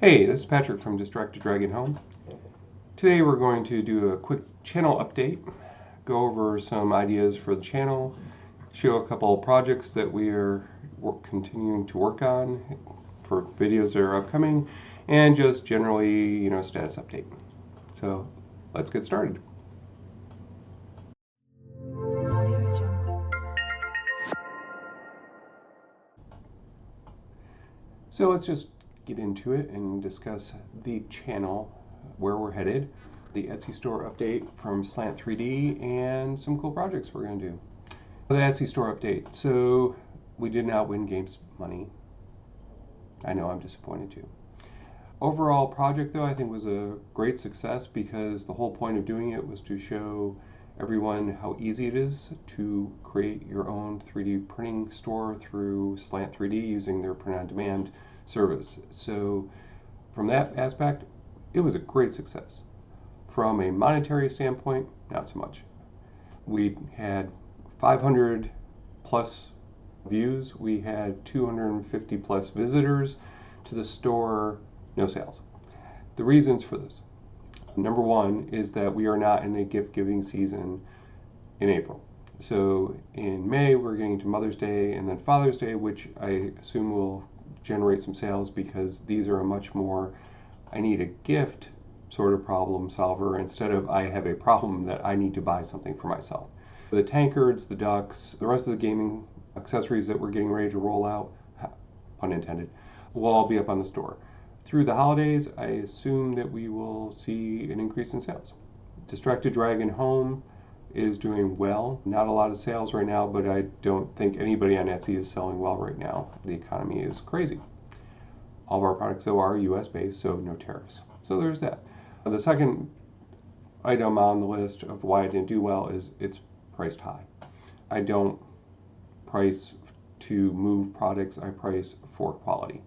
Hey, this is Patrick from Distracted Dragon Home. Today we're going to do a quick channel update, go over some ideas for the channel, show a couple of projects that we are continuing to work on for videos that are upcoming, and just generally, status update. So let's get started. So let's just get into it and discuss the channel, where we're headed, the Etsy store update from Slant 3D, and some cool projects we're going to do. The Etsy store update. So we did not win games money. I know, I'm disappointed too. Overall project though, I think was a great success because the whole point of doing it was to show everyone how easy it is to create your own 3D printing store through Slant 3D using their print on demand service. So from that aspect, it was a great success. From a monetary standpoint, not so much. We had 500 plus views, we had 250 plus visitors to the store, no sales. The reasons for this: number one is that we are not in a gift giving season in April. So in May we're getting to Mother's Day and then Father's Day, which I assume will generate some sales because these are a much more I need a gift sort of problem solver instead of I have a problem that I need to buy something for myself. The tankards, the ducks, the rest of the gaming accessories that we're getting ready to roll out, pun intended, will all be up on the store. Through the holidays, I assume that we will see an increase in sales. Distracted Dragon Home is doing well. Not a lot of sales right now, but I don't think anybody on Etsy is selling well right now. The economy is crazy. All of our products though are US based, so no tariffs. So there's that. The second item on the list of why I didn't do well is it's priced high. I don't price to move products, I price for quality.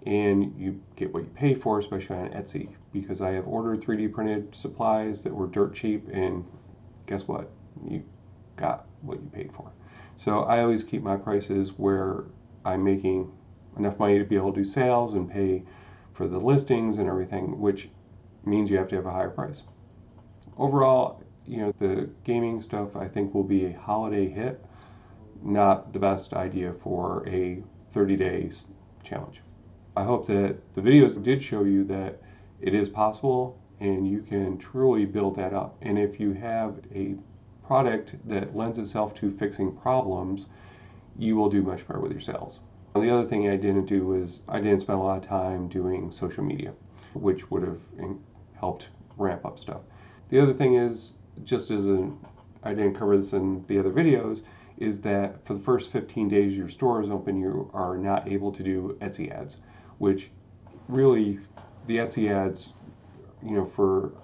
And you get what you pay for, especially on Etsy, because I have ordered 3D printed supplies that were dirt cheap, and guess what? You got what you paid for. So I always keep my prices where I'm making enough money to be able to do sales and pay for the listings and everything, which means you have to have a higher price. Overall, the gaming stuff I think will be a holiday hit, not the best idea for a 30-day challenge. I hope that the videos did show you that it is possible and you can truly build that up. And if you have a product that lends itself to fixing problems, you will do much better with your sales. The other thing I didn't do was I didn't spend a lot of time doing social media, which would have helped ramp up stuff. The other thing is, just as I didn't cover this in the other videos, is that for the first 15 days your store is open, you are not able to do Etsy ads, which really the Etsy ads,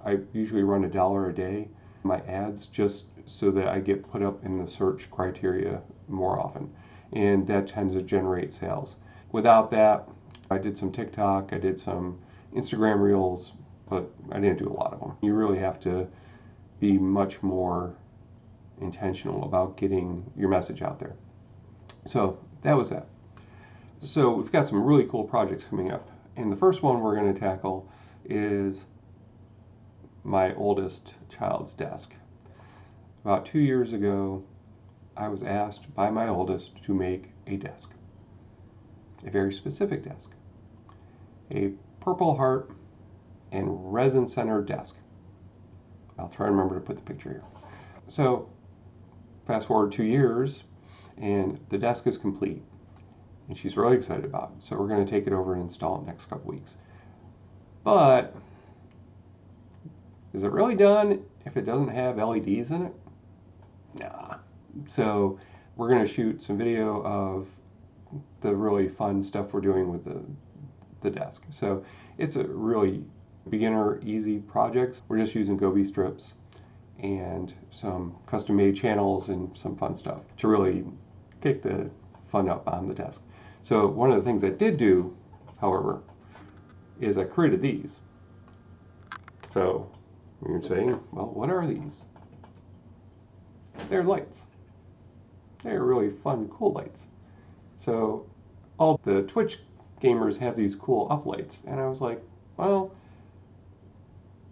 I usually run $1 a day, my ads, just so that I get put up in the search criteria more often. And that tends to generate sales. Without that, I did some TikTok, I did some Instagram reels, but I didn't do a lot of them. You really have to be much more intentional about getting your message out there. So that was that. So we've got some really cool projects coming up. And the first one we're going to tackle is my oldest child's desk. About 2 years ago, I was asked by my oldest to make a desk. A very specific desk. A Purple Heart and resin centered desk. I'll try to remember to put the picture here. So fast forward 2 years and the desk is complete. And she's really excited about it. So we're going to take it over and install it next couple weeks. But is it really done if it doesn't have LEDs in it? Nah. So we're going to shoot some video of the really fun stuff we're doing with the desk. So it's a really beginner easy project. We're just using Gobi strips and some custom made channels and some fun stuff to really kick the fun up on the desk. So one of the things I did do, however, is I created these. So you're saying, well, what are these? They're lights. They're really fun, cool lights. So all the Twitch gamers have these cool up lights, and I was like, Well,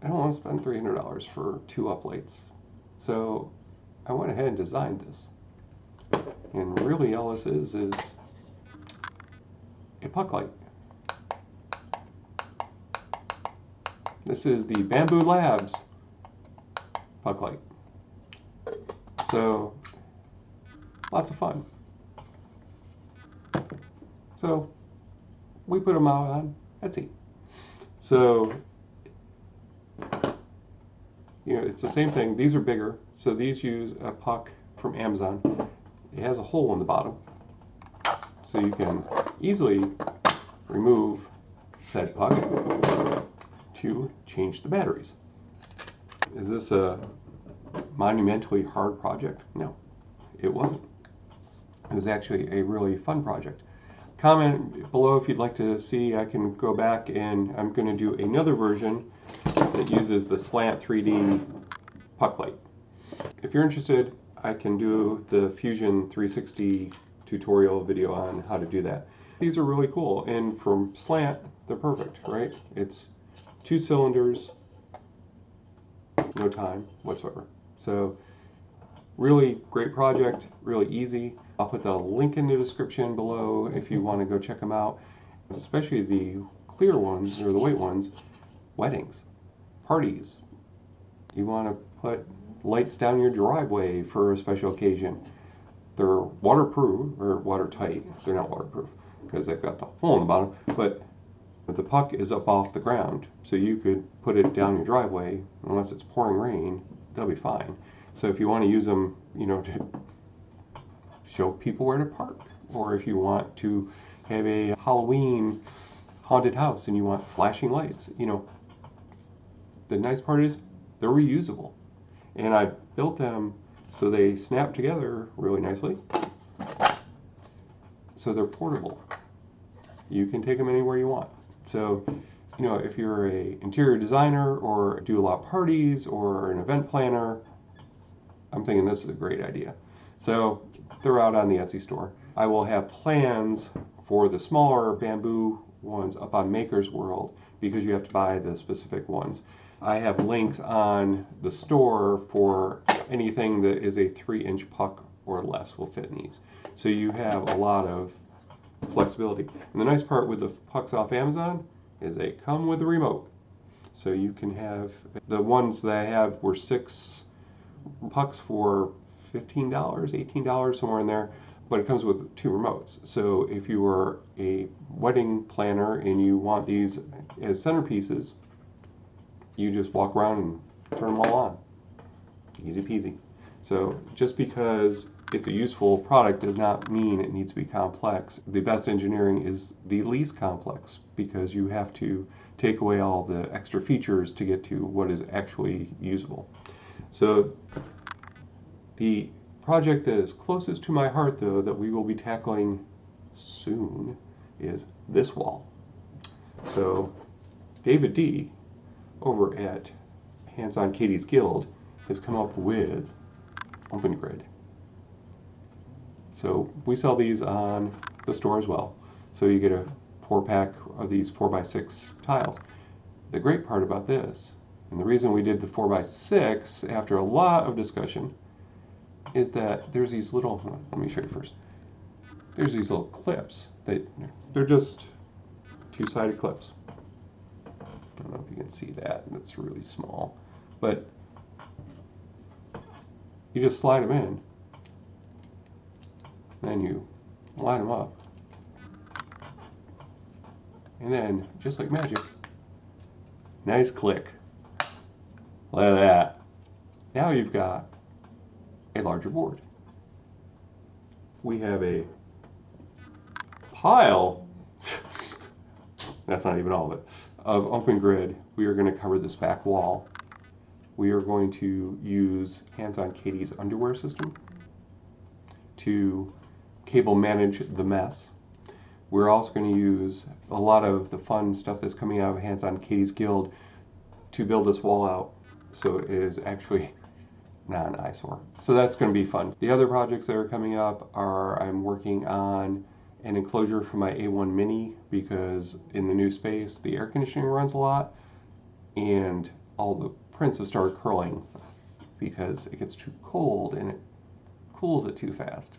I don't want to spend $300 for 2 up lights. So I went ahead and designed this. And really all this is a puck light. This is the Bamboo Labs puck light. So lots of fun. So we put them out on Etsy. So it's the same thing. These are bigger. So these use a puck from Amazon. It has a hole in the bottom, so you can easily remove said puck to change the batteries. Is this a monumentally hard project? No, it wasn't. It was actually a really fun project. Comment below if you'd like to see. I can go back and I'm going to do another version that uses the Slant 3D puck light. If you're interested, I can do the Fusion 360 tutorial video on how to do that. These are really cool, and from Slant, they're perfect, right? It's 2 cylinders, no time whatsoever. So really great project, really easy. I'll put the link in the description below if you want to go check them out, especially the clear ones or the white ones. Weddings, parties, you want to put lights down your driveway for a special occasion. They're waterproof or watertight. They're not waterproof because they've got the hole in the bottom, but the puck is up off the ground, so you could put it down your driveway. Unless it's pouring rain, they'll be fine. So if you want to use them, to show people where to park, or if you want to have a Halloween haunted house and you want flashing lights, the nice part is they're reusable. And I built them so they snap together really nicely. So they're portable. You can take them anywhere you want. So, if you're an interior designer or do a lot of parties or an event planner, I'm thinking this is a great idea. So they're out on the Etsy store. I will have plans for the smaller bamboo ones up on Maker's World because you have to buy the specific ones. I have links on the store for anything that is a 3-inch puck or less will fit in these. So you have a lot of flexibility. And the nice part with the pucks off Amazon is they come with a remote. So you can have, the ones that I have were 6 pucks for $15, $18, somewhere in there, but it comes with 2 remotes. So if you are a wedding planner and you want these as centerpieces, you just walk around and turn them all on. Easy peasy. So just because it's a useful product does not mean it needs to be complex. The best engineering is the least complex because you have to take away all the extra features to get to what is actually usable. So the project that is closest to my heart, though, that we will be tackling soon is this wall. So David D. over at Hands-On Katie's Guild has come up with Open Grid. So we sell these on the store as well. So you get a 4-pack of these 4x6 tiles. The great part about this, and the reason we did the 4x6 after a lot of discussion, is that there's these little, let me show you first. There's these little clips that they're just 2-sided clips. I don't know if you can see that, it's really small, but you just slide them in, then you line them up, and then just like magic, nice click. Look at that. Now you've got a larger board. We have a pile, that's not even all of it, of Open Grid. We are going to cover this back wall. We are going to use Hands-On Katie's underwear system to cable manage the mess. We're also going to use a lot of the fun stuff that's coming out of Hands-On Katie's Guild to build this wall out so it is actually not an eyesore. So that's going to be fun. The other projects that are coming up are I'm working on an enclosure for my A1 Mini because in the new space the air conditioning runs a lot and all the prints have started curling because it gets too cold and it cools it too fast.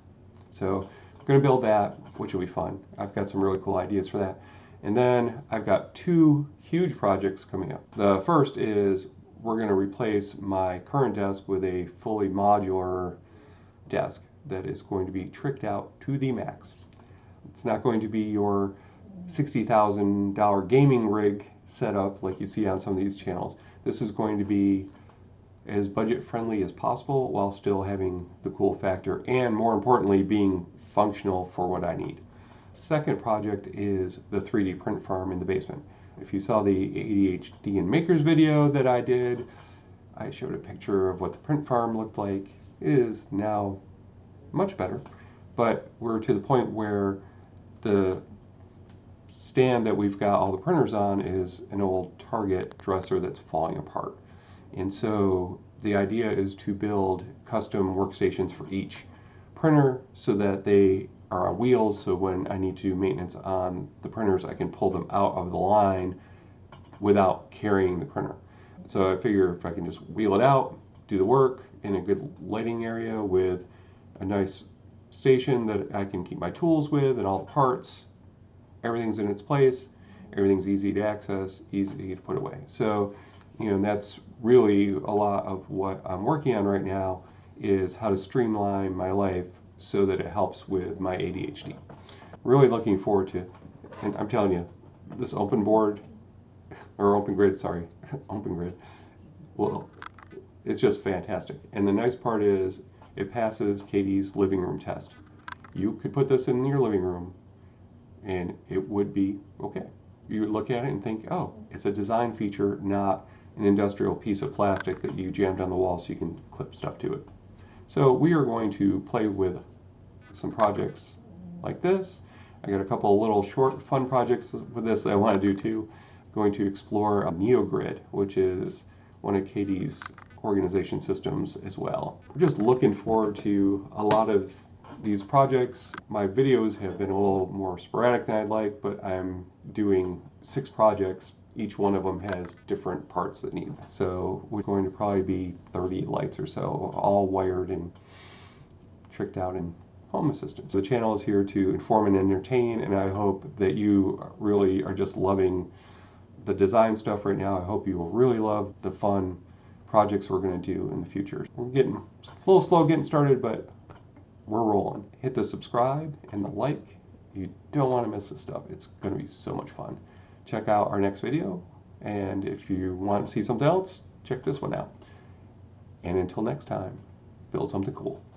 So I'm going to build that, which will be fun. I've got some really cool ideas for that. And then I've got two huge projects coming up. The first is we're going to replace my current desk with a fully modular desk that is going to be tricked out to the max. It's not going to be your $60,000 gaming rig setup like you see on some of these channels. This is going to be as budget friendly as possible while still having the cool factor and, more importantly, being functional for what I need. Second project is the 3D print farm in the basement. If you saw the ADHD and Makers video that I did, I showed a picture of what the print farm looked like. It is now much better, but we're to the point where the stand that we've got all the printers on is an old Target dresser that's falling apart. And so the idea is to build custom workstations for each printer so that they are on wheels, so when I need to do maintenance on the printers I can pull them out of the line without carrying the printer. So I figure if I can just wheel it out, do the work in a good lighting area with a nice station that I can keep my tools with and all the parts, everything's in its place, everything's easy to access, easy to put away. So, that's really a lot of what I'm working on right now, is how to streamline my life so that it helps with my ADHD. Really looking forward to, and I'm telling you, this open grid, well, it's just fantastic. And the nice part is it passes Katie's living room test. You could put this in your living room and it would be okay. You would look at it and think, oh, it's a design feature, not an industrial piece of plastic that you jammed on the wall so you can clip stuff to it. So we are going to play with some projects like this. I got a couple of little short fun projects with this that I want to do too. I'm going to explore a NeoGrid, which is one of Katie's organization systems as well. I'm just looking forward to a lot of these projects. My videos have been a little more sporadic than I'd like, but I'm doing 6 projects. Each one of them has different parts that need. So we're going to probably be 30 lights or so, all wired and tricked out in Home Assistant. So the channel is here to inform and entertain, and I hope that you really are just loving the design stuff right now. I hope you will really love the fun projects we're going to do in the future. We're getting a little slow getting started, but we're rolling. Hit the subscribe and the like. You don't want to miss this stuff. It's going to be so much fun. Check out our next video, and if you want to see something else, check this one out. And until next time, build something cool.